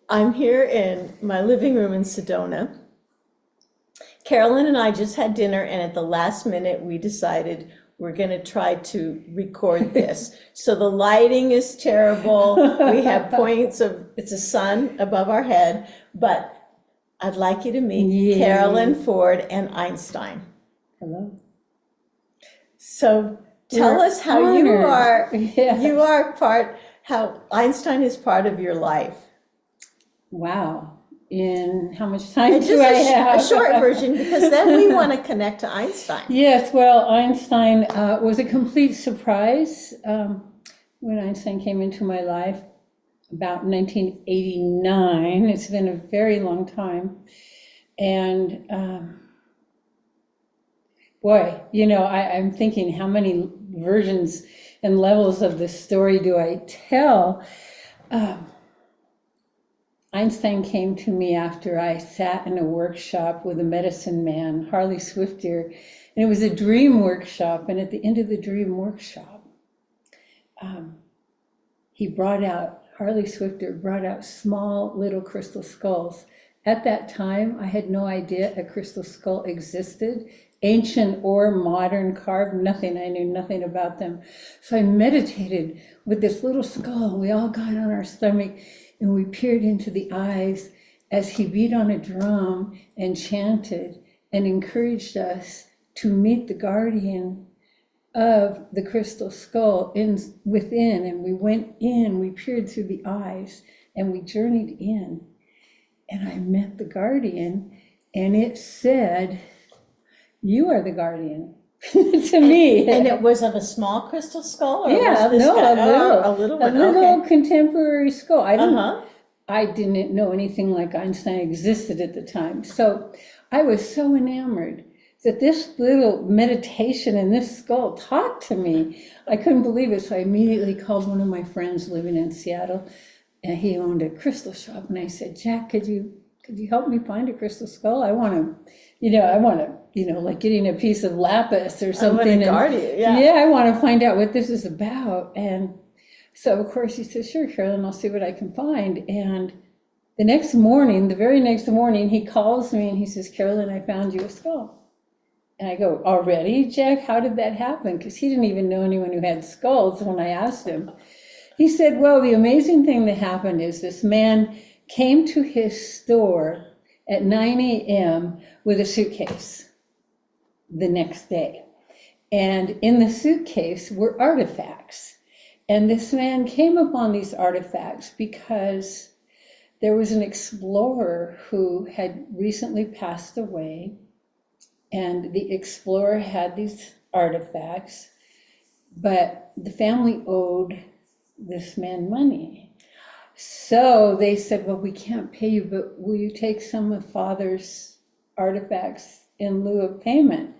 I'm here in my living room in Sedona. Carolyn and I just had dinner, and at the last minute, we decided we're going to try to record this. So the lighting is terrible. We have points of, it's a sun above our head, but I'd like you to meet Yeah. Carolyn Ford and Einstein. Hello. So tell We're us how honored. you are part, how Einstein is part of your life. Wow. In how much time And do just I have? a short version, because then we want to connect to Einstein. Yes, well, Einstein was a complete surprise when Einstein came into my life about 1989. It's been a very long time. And boy, I'm thinking how many versions and levels of the story do I tell? Einstein came to me after I sat in a workshop with a medicine man, Harley Swifter, and it was a dream workshop. And at the end of the dream workshop, Harley Swifter brought out small little crystal skulls. At that time, I had no idea a crystal skull existed, ancient or modern, carved, nothing. I knew nothing about them. So I meditated with this little skull. We all got on our stomach and we peered into the eyes as he beat on a drum and chanted and encouraged us to meet the guardian of the crystal skull within. And we went in, we peered through the eyes, and we journeyed in. And I met the guardian, and it said, "You are the guardian." To me. And it was of a small crystal skull? Or Yeah, was this no, a little one. A little Okay. contemporary skull. Uh-huh. I didn't know anything like Einstein existed at the time. So I was so enamored that this little meditation in this skull talked to me. I couldn't believe it. So I immediately called one of my friends living in Seattle, and he owned a crystal shop. And I said, "Jack, could you help me find a crystal skull? I want to, like getting a piece of lapis or something. Yeah, I want to find out what this is about." And so of course he said, "Sure, Carolyn, I'll see what I can find." And the very next morning, he calls me and he says, "Carolyn, I found you a skull." And I go, "Already, Jack? How did that happen?" Because he didn't even know anyone who had skulls when I asked him. He said, "Well, the amazing thing that happened is this man came to his store at 9 a.m. with a suitcase the next day. And in the suitcase were artifacts. And this man came upon these artifacts because there was an explorer who had recently passed away. And the explorer had these artifacts, but the family owed this man money. So they said, "Well, we can't pay you, but will you take some of Father's artifacts in lieu of payment?"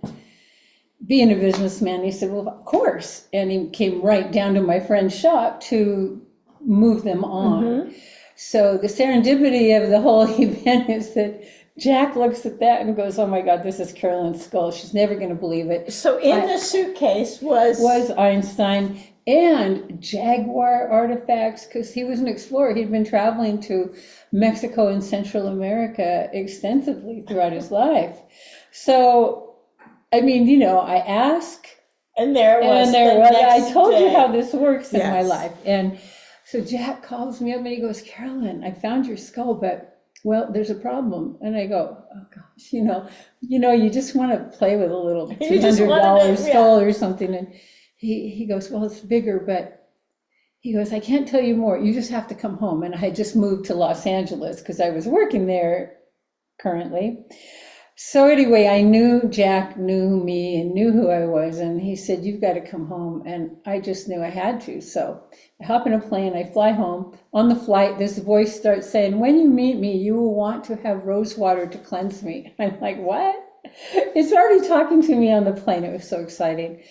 Being a businessman, he said, "Well, of course." And he came right down to my friend's shop to move them on. Mm-hmm. So the serendipity of the whole event is that Jack looks at that and goes, "Oh my God, this is Carolyn's skull. She's never going to believe it." So in the suitcase was Einstein and jaguar artifacts, because he was an explorer. He'd been traveling to Mexico and Central America extensively throughout his life. So, I ask. And there was. I told you how this works in my Yes. life. And so Jack calls me up and he goes, "Carolyn, I found your skull, but well, there's a problem." And I go, "Oh gosh, you just want to play with a little $200 skull or something." And he goes, "Well, it's bigger, but," he goes, "I can't tell you more. You just have to come home." And I had just moved to Los Angeles because I was working there currently. So anyway, I knew Jack knew me and knew who I was. And he said, "You've got to come home." And I just knew I had to. So I hop in a plane, I fly home. On the flight, this voice starts saying, "When you meet me, you will want to have rose water to cleanse me." I'm like, "What?" It's already talking to me on the plane. It was so exciting.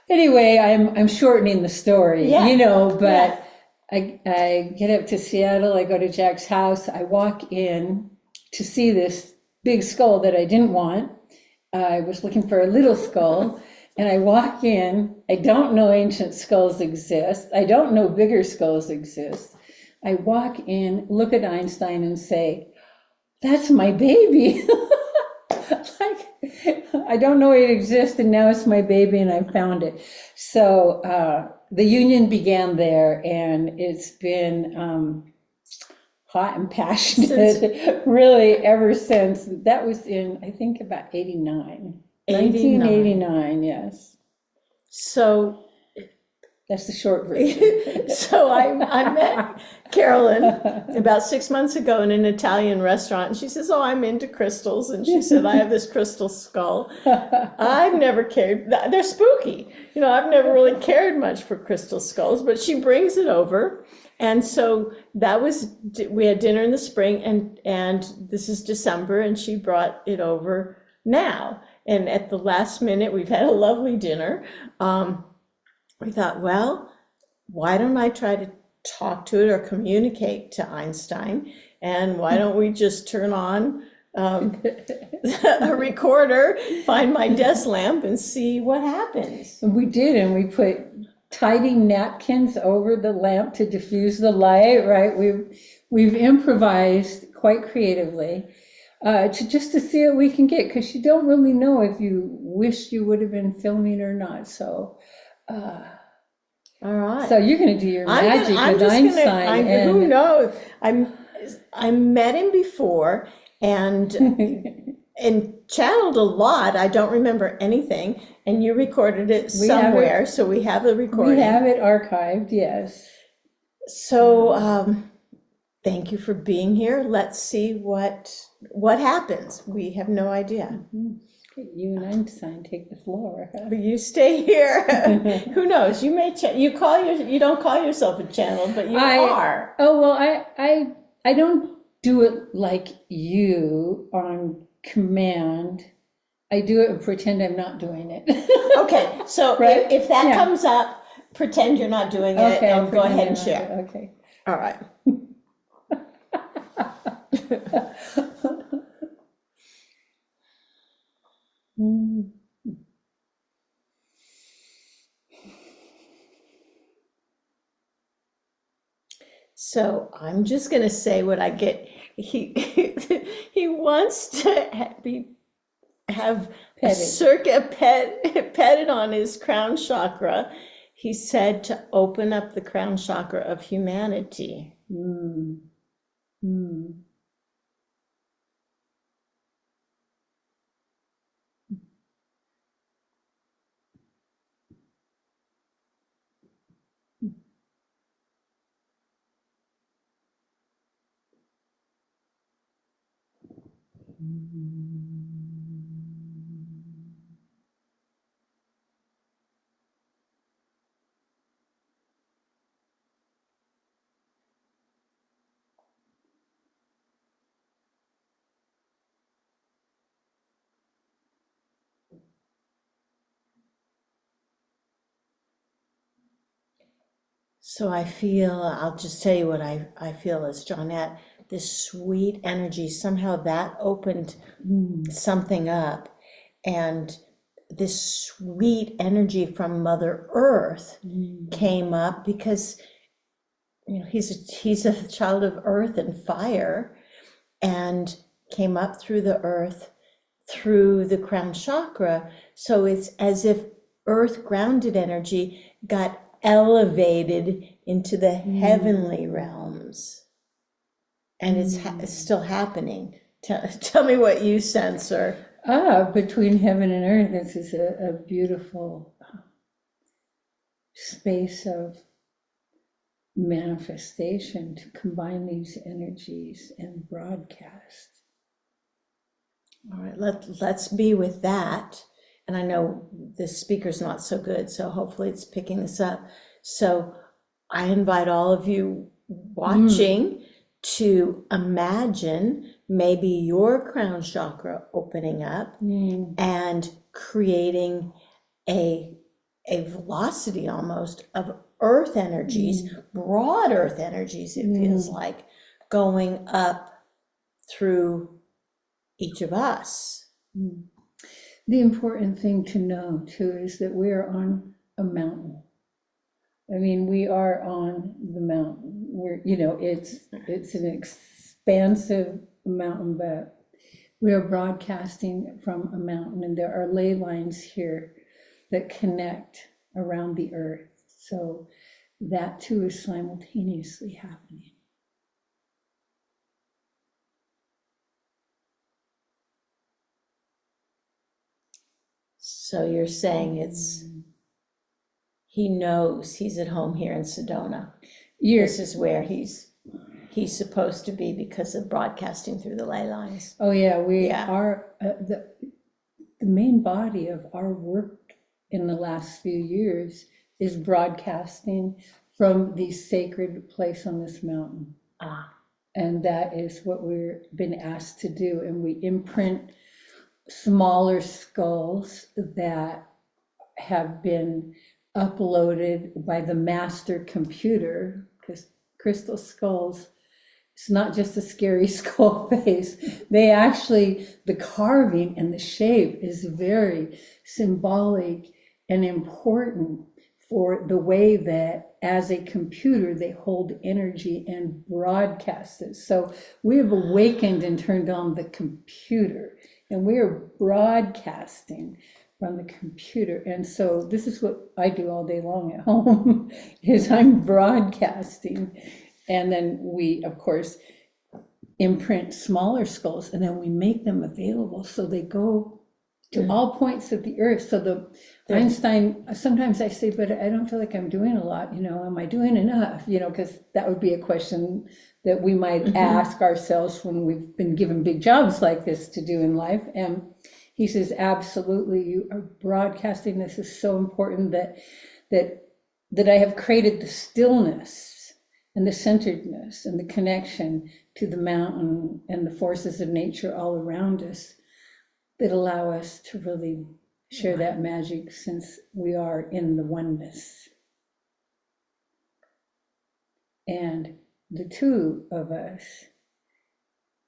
Anyway, I'm shortening the story, but I get up to Seattle, I go to Jack's house, I walk in to see this big skull that I didn't want. I was looking for a little skull, and I walk in. I don't know ancient skulls exist. I don't know bigger skulls exist. I walk in, look at Einstein and say, that's my baby. Like, I don't know it exists, and now it's my baby, and I found it. So the union began there, and it's been hot and passionate, really, ever since. That was in, I think, about 89. 1989, yes. So That's the short version. So I met Carolyn about 6 months ago in an Italian restaurant, and she says, oh, I'm into crystals. And she said, I have this crystal skull. I've never cared. They're spooky. You know, I've never really cared much for crystal skulls, but she brings it over. And so we had dinner in the spring, and this is December, and she brought it over now. And at the last minute, we've had a lovely dinner. We thought, well, why don't I try to talk to it or communicate to Einstein? And why don't we just turn on a recorder, find my desk lamp, and see what happens? We did, and we put tidy napkins over the lamp to diffuse the light, right? We've improvised quite creatively to see what we can get, because you don't really know if you wish you would have been filming or not. So all right. So you're going to do your magic with Einstein. Who knows? I met him before and and channeled a lot. I don't remember anything. And you recorded it somewhere, so we have the recording. We have it archived, yes. So thank you for being here. Let's see what happens. We have no idea. You and Einstein take the floor. But you stay here. Who knows? You may you don't call yourself a channel, but you are. Oh well, I don't do it like you on command. I do it and pretend I'm not doing it. Okay, so right? if that comes up, pretend you're not doing it, and go ahead and share. Okay. All right. So I'm just going to say what I get. He wants to have petted on his crown chakra. He said to open up the crown chakra of humanity. So I'll just tell you what I feel as Jonette, this sweet energy, somehow that opened something up. And this sweet energy from Mother Earth came up because, you know, he's a child of earth and fire, and came up through the earth, through the crown chakra. So it's as if earth grounded energy got elevated into the heavenly realms, and it's still happening. Tell me what you sense, or between heaven and earth, this is a beautiful space of manifestation to combine these energies and broadcast. all right, let's be with that. And I know the speaker's not so good, so hopefully it's picking this up. So I invite all of you watching to imagine maybe your crown chakra opening up and creating a velocity almost of earth energies, broad earth energies, it feels like, going up through each of us. The important thing to know too is that we're on a mountain. I mean, we are on the mountain. We're, it's an expansive mountain, but we are broadcasting from a mountain, and there are ley lines here that connect around the earth. So that too is simultaneously happening. So you're saying he knows he's at home here in Sedona. This is where he's supposed to be because of broadcasting through the ley lines. Oh yeah, we are the main body of our work in the last few years is broadcasting from the sacred place on this mountain. And that is what we've been asked to do. And we imprint smaller skulls that have been uploaded by the master computer, because crystal skulls, it's not just a scary skull face. They actually, the carving and the shape is very symbolic and important for the way that as a computer, they hold energy and broadcast it. So we have awakened and turned on the computer, and we are broadcasting from the computer. And so this is what I do all day long at home, is I'm broadcasting. And then we, of course, imprint smaller skulls, and then we make them available so they go to all points of the earth. So the Einstein, sometimes I say, but I don't feel like I'm doing a lot, am I doing enough? Because that would be a question that we might ask ourselves when we've been given big jobs like this to do in life. And he says, absolutely, you are broadcasting. This is so important that I have created the stillness and the centeredness and the connection to the mountain and the forces of nature all around us that allow us to really share that magic, since we are in the oneness. And the two of us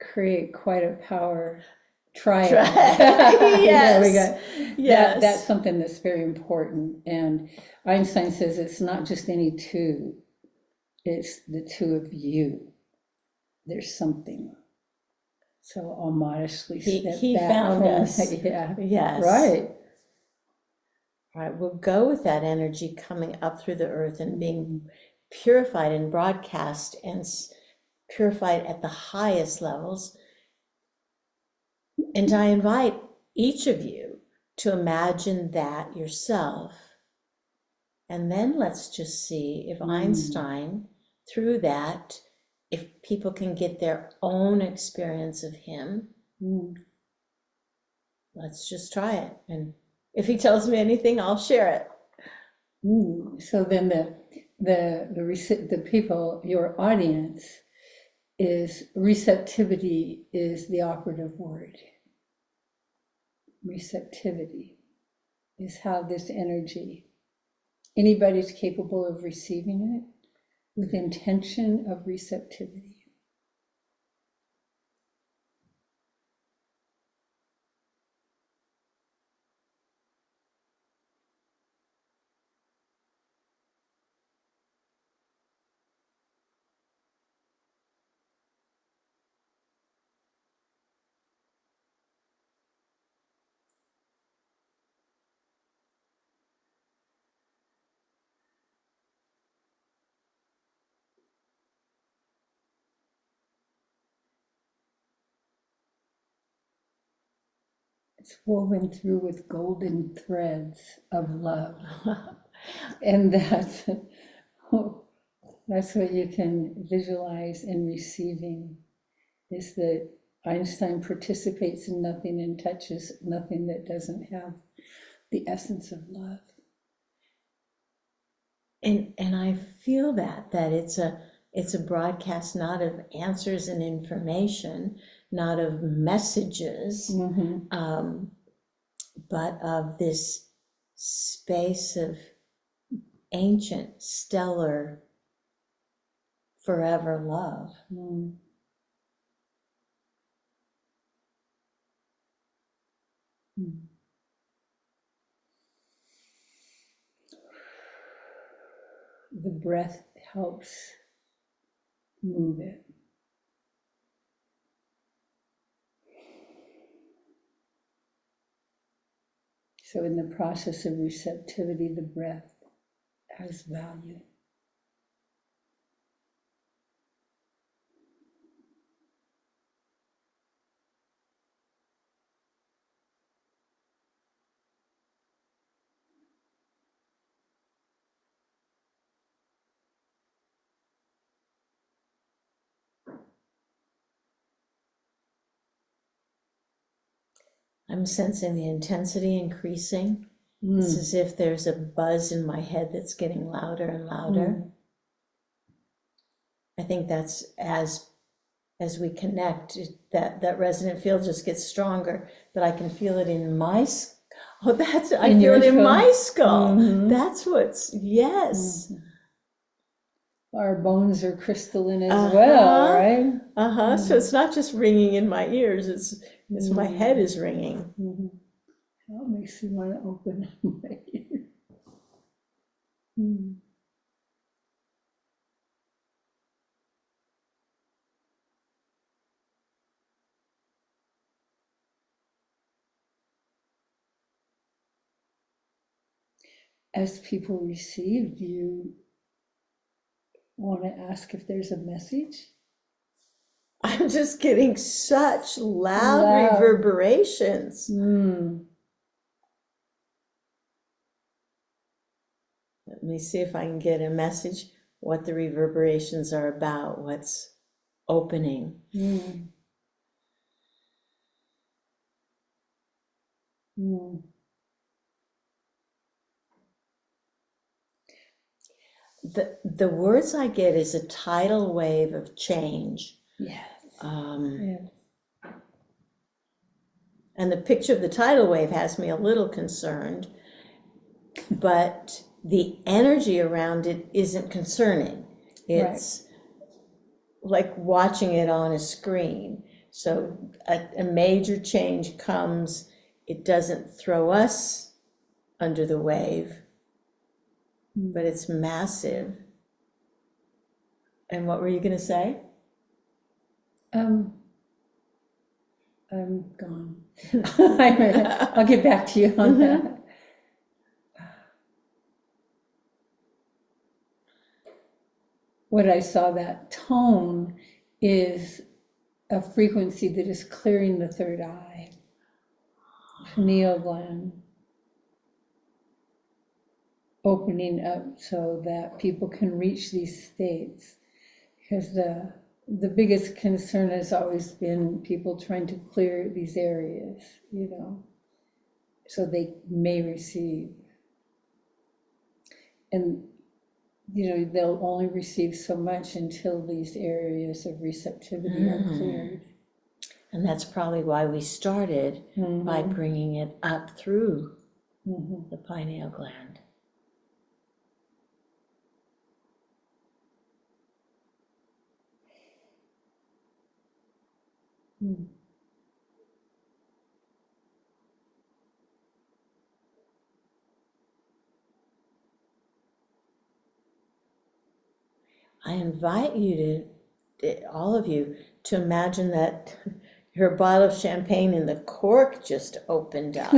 create quite a power triangle. Yes. That's something that's very important. And Einstein says it's not just any two, it's the two of you. There's something. So I'll modestly step he back found from us. Yeah. Yes. Right. All right, we'll go with that energy coming up through the earth and being purified and broadcast and purified at the highest levels. And I invite each of you to imagine that yourself. And then let's just see if Einstein, through that, if people can get their own experience of him. Let's just try it. And if he tells me anything, I'll share it. So then the people, your audience, is receptivity is the operative word. Receptivity is how this energy, anybody's capable of receiving it with intention of receptivity. It's woven through with golden threads of love. And that's what you can visualize in receiving, is that Einstein participates in nothing and touches nothing that doesn't have the essence of love. And I feel that it's a broadcast not of answers and information, not of messages, but of this space of ancient, stellar, forever love. the breath helps move it. So in the process of receptivity, the breath has value. I'm sensing the intensity increasing. It's as if there's a buzz in my head that's getting louder and louder. I think that's as we connect, that resonant field just gets stronger, but I can feel it in my I feel it in my skull. That's what's, yes. Our bones are crystalline as well, right? So it's not just ringing in my ears, it's my head is ringing. That makes me want to open up my ear. As people receive, do you want to ask if there's a message? I'm just getting such loud reverberations. Let me see if I can get a message, what the reverberations are about, what's opening. The words I get is a tidal wave of change. Yes. And the picture of the tidal wave has me a little concerned, but the energy around it isn't concerning. It's like watching it on a screen. So a major change comes, it doesn't throw us under the wave, but it's massive. And what were you going to say? I'm gone. I'll get back to you on that. What I saw, that tone is a frequency that is clearing the third eye, pineal gland, opening up so that people can reach these states. Because the biggest concern has always been people trying to clear these areas, so they may receive. And they'll only receive so much until these areas of receptivity are cleared. And that's probably why we started by bringing it up through the pineal gland. I invite you all of you, to imagine that your bottle of champagne and the cork just opened up.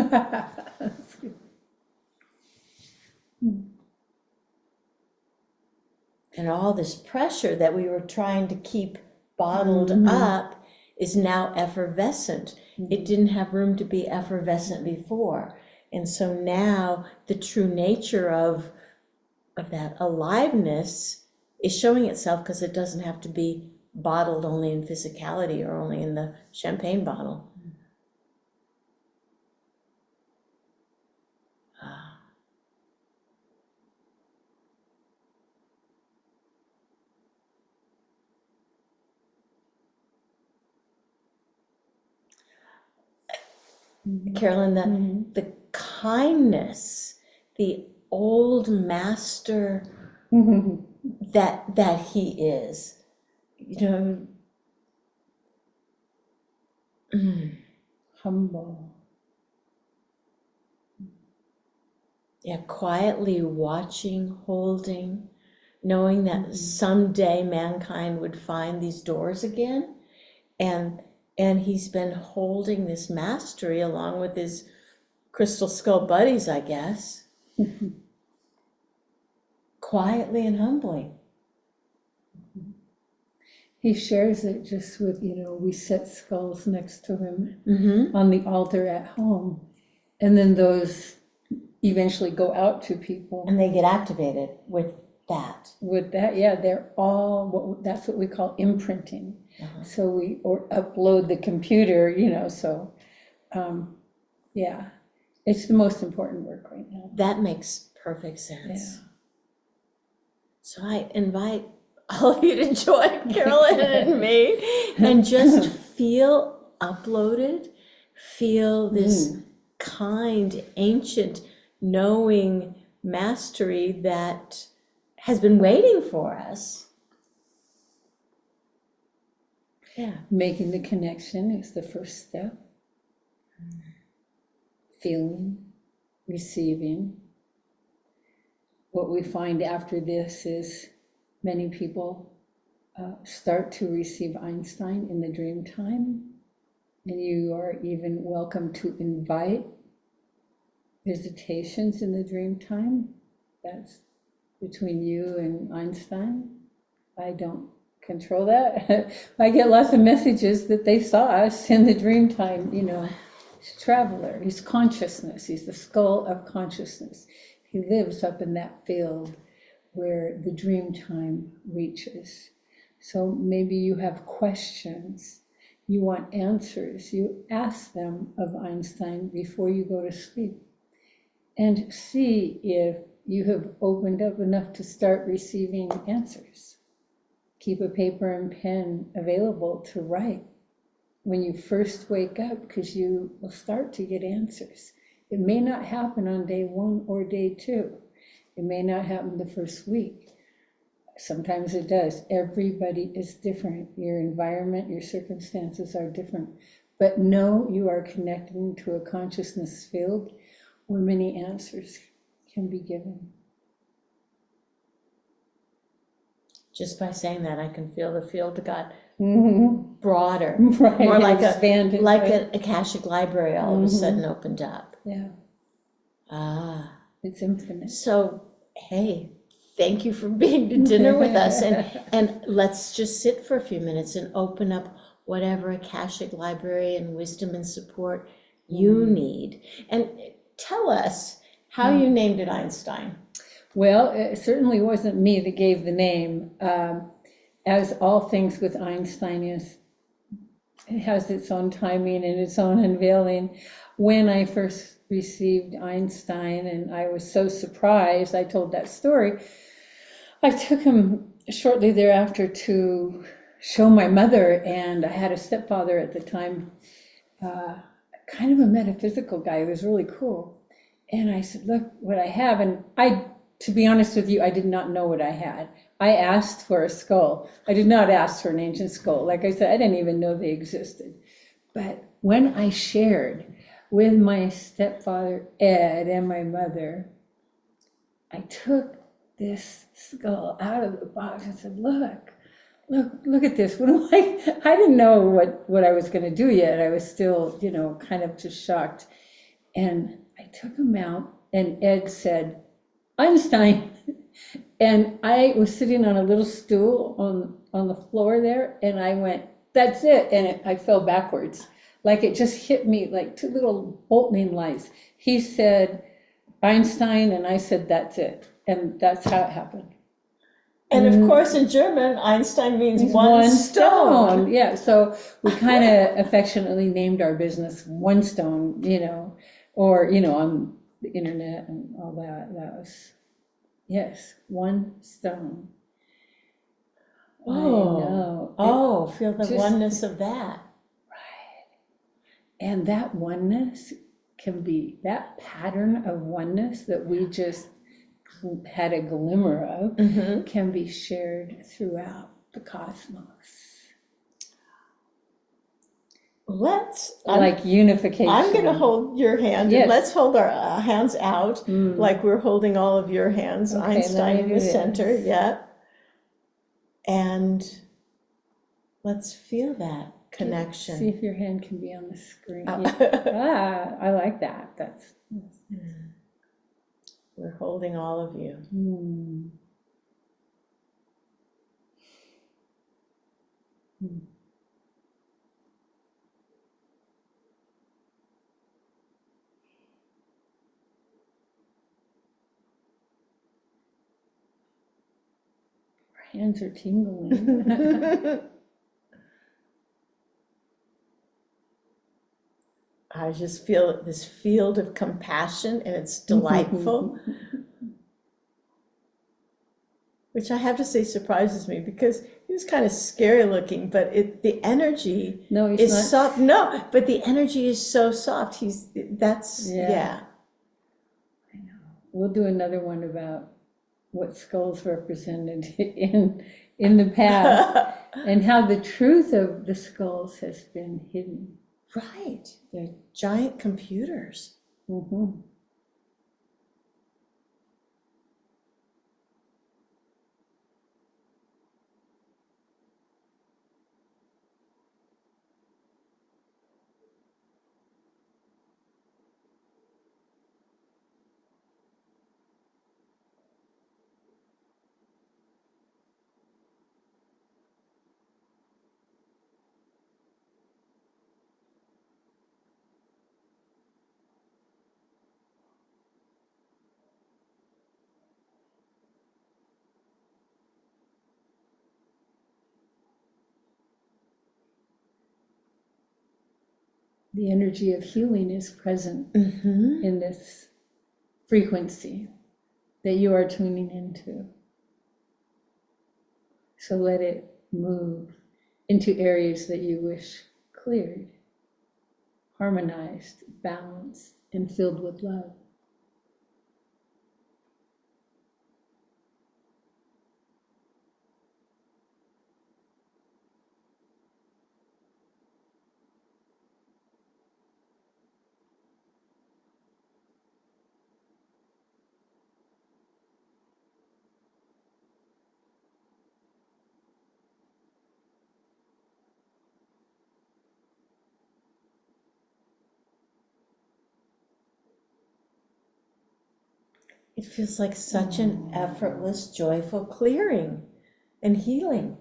And all this pressure that we were trying to keep bottled up is now effervescent. It didn't have room to be effervescent before. And so now the true nature of that aliveness is showing itself, because it doesn't have to be bottled only in physicality or only in the champagne bottle. Carolyn, the kindness, the old master that he is, Humble. Yeah, quietly watching, holding, knowing that someday mankind would find these doors again. And he's been holding this mastery along with his crystal skull buddies, I guess, quietly and humbly. He shares it just with, we set skulls next to him on the altar at home. And then those eventually go out to people. And they get activated with that. With that, yeah, they're all, that's what we call imprinting. So we upload the computer, so, yeah, it's the most important work right now. That makes perfect sense. Yeah. So I invite all of you to join Carolyn and me and just feel uploaded, feel this kind, ancient, knowing mastery that has been waiting for us. Yeah. Making the connection is the first step. Feeling, receiving. What we find after this is many people start to receive Einstein in the dream time, and you are even welcome to invite visitations in the dream time. That's between you and Einstein. I don't control that. I get lots of messages that they saw us in the dream time, He's a traveler, he's consciousness, he's the skull of consciousness. He lives up in that field where the dream time reaches. So maybe you have questions, you want answers, you ask them of Einstein before you go to sleep, and see if you have opened up enough to start receiving answers. Keep a paper and pen available to write when you first wake up, because you will start to get answers. It may not happen on day 1 or day 2. It may not happen the first week. Sometimes it does. Everybody is different. Your environment, your circumstances are different. But know you are connecting to a consciousness field where many answers can be given. Just by saying that, I can feel the field got broader, Right, more like expanded, like right? an Akashic library all of a sudden opened up. Yeah, it's infinite. So, hey, thank you for being to dinner with us, and let's just sit for a few minutes and open up whatever Akashic library and wisdom and support you need. And tell us how you named it Einstein. Well, it certainly wasn't me that gave the name. As all things with Einstein is, it has its own timing and its own unveiling. When I first received Einstein, and I was so surprised, I told that story, I took him shortly thereafter to show my mother, and I had a stepfather at the time, kind of a metaphysical guy. It was really cool. And I said, look what I have. And to be honest with you, I did not know what I had. I asked for a skull. I did not ask for an ancient skull. Like I said, I didn't even know they existed. But when I shared with my stepfather, Ed, and my mother, I took this skull out of the box and said, look at this. What am I didn't know what I was going to do yet. I was still, kind of just shocked. And I took him out, and Ed said, Einstein. And I was sitting on a little stool on the floor there, and I went, that's it. And I fell backwards. Like it just hit me like 2 little lightning lights. He said, Einstein, and I said, that's it. And that's how it happened. And of course, in German, Einstein means one stone. Yeah, so we kind of affectionately named our business One Stone, or, on the internet and all that. That was, yes, one stone. Oh, I know. Feel the oneness of that. Right. And that oneness can be, that pattern of oneness that we just had a glimmer of, can be shared throughout the cosmos. Like unification. I'm going to hold your hand. Yes. And let's hold our hands out like we're holding all of your hands. Okay, Einstein in the center. Yeah. And let's feel that connection. See if your hand can be on the screen. Oh. Yeah. I like that. That's. We're holding all of you. Mm. Mm. Our hands are tingling. I just feel this field of compassion, and it's delightful. Which I have to say surprises me, because he was kind of scary looking, but the energy No, he's is not. soft. No, but the energy is so soft. Yeah. I know. We'll do another one about what skulls represented in the past and how the truth of the skulls has been hidden. Right. They're giant computers. Mm-hmm. The energy of healing is present in this frequency that you are tuning into. So let it move into areas that you wish cleared, harmonized, balanced, and filled with love. It feels like such an effortless, joyful clearing and healing.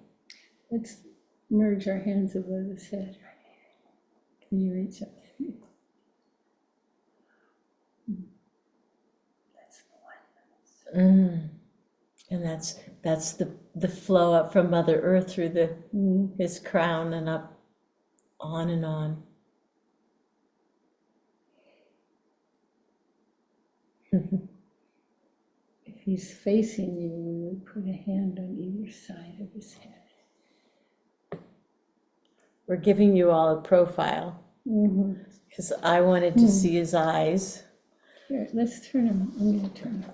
Let's merge our hands above his head. Can you reach up? That's the one. And that's the flow up from Mother Earth through his crown and up, on and on. If he's facing you, we would put a hand on either side of his head. We're giving you all a profile, because I wanted to see his eyes. Here, let's turn him. I'm going to turn him.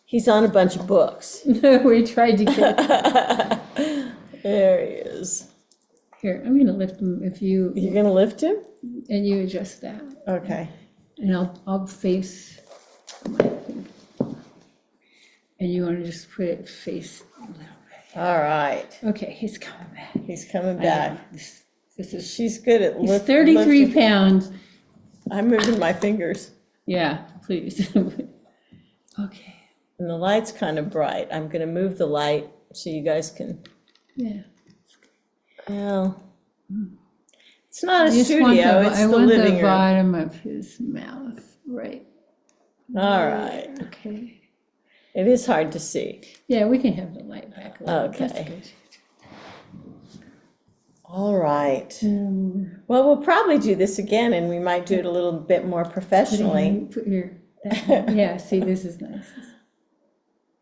He's on a bunch of books. We tried to get. There he is. Here, I'm going to lift him if you. You're going to lift him? And you adjust that. Okay. And I'll face my thing. And you want to just put it face a little bit. All right. Okay, he's coming back. He's coming back. This is. She's good at He's 33 lifting. pounds. I'm moving my fingers. Yeah, please. Okay. And the light's kind of bright. I'm going to move the light so you guys can. Yeah. Well, it's not a I just studio, want it's I the want living the room. bottom of his mouth, right? All right. Okay. It is hard to see. Yeah, we can have the light back a little. That's Okay. good. All right. Well, we'll probably do this again, and we might do it a little bit more professionally. Put your, yeah, see, this is nice.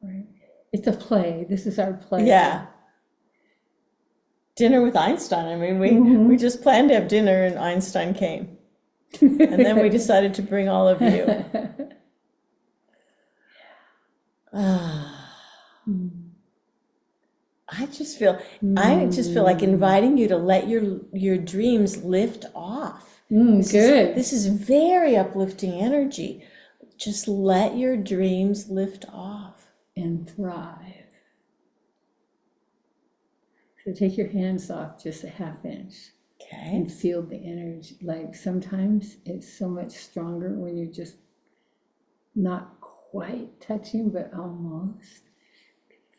Right. It's a play. This is our play. Yeah. Dinner with Einstein. I mean, we just planned to have dinner, and Einstein came. And then we decided to bring all of you. I just feel like inviting you to let your dreams lift off. Good. This is very uplifting energy. Just let your dreams lift off. And thrive. So take your hands off just a half inch. Okay. And feel the energy. Like sometimes it's so much stronger when you're just not quite touching, but almost.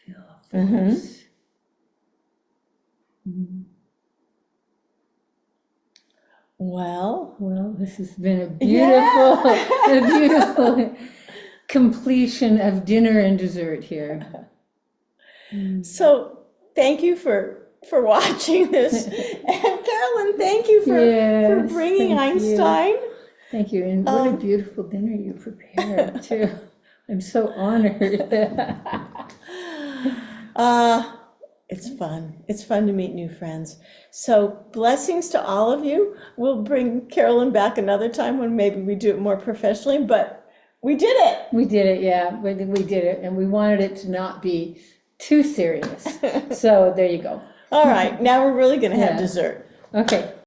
Feel a force. Well, this has been a beautiful completion of dinner and dessert here. So thank you for watching this. And Carolyn, thank you for bringing Einstein. Thank you. And what a beautiful dinner you prepared, too. I'm so honored. It's fun. It's fun to meet new friends. So blessings to all of you. We'll bring Carolyn back another time when maybe we do it more professionally, but we did it. We did it, yeah. We did it. And we wanted it to not be too serious. So there you go. All right. Now we're really going to have dessert. Okay.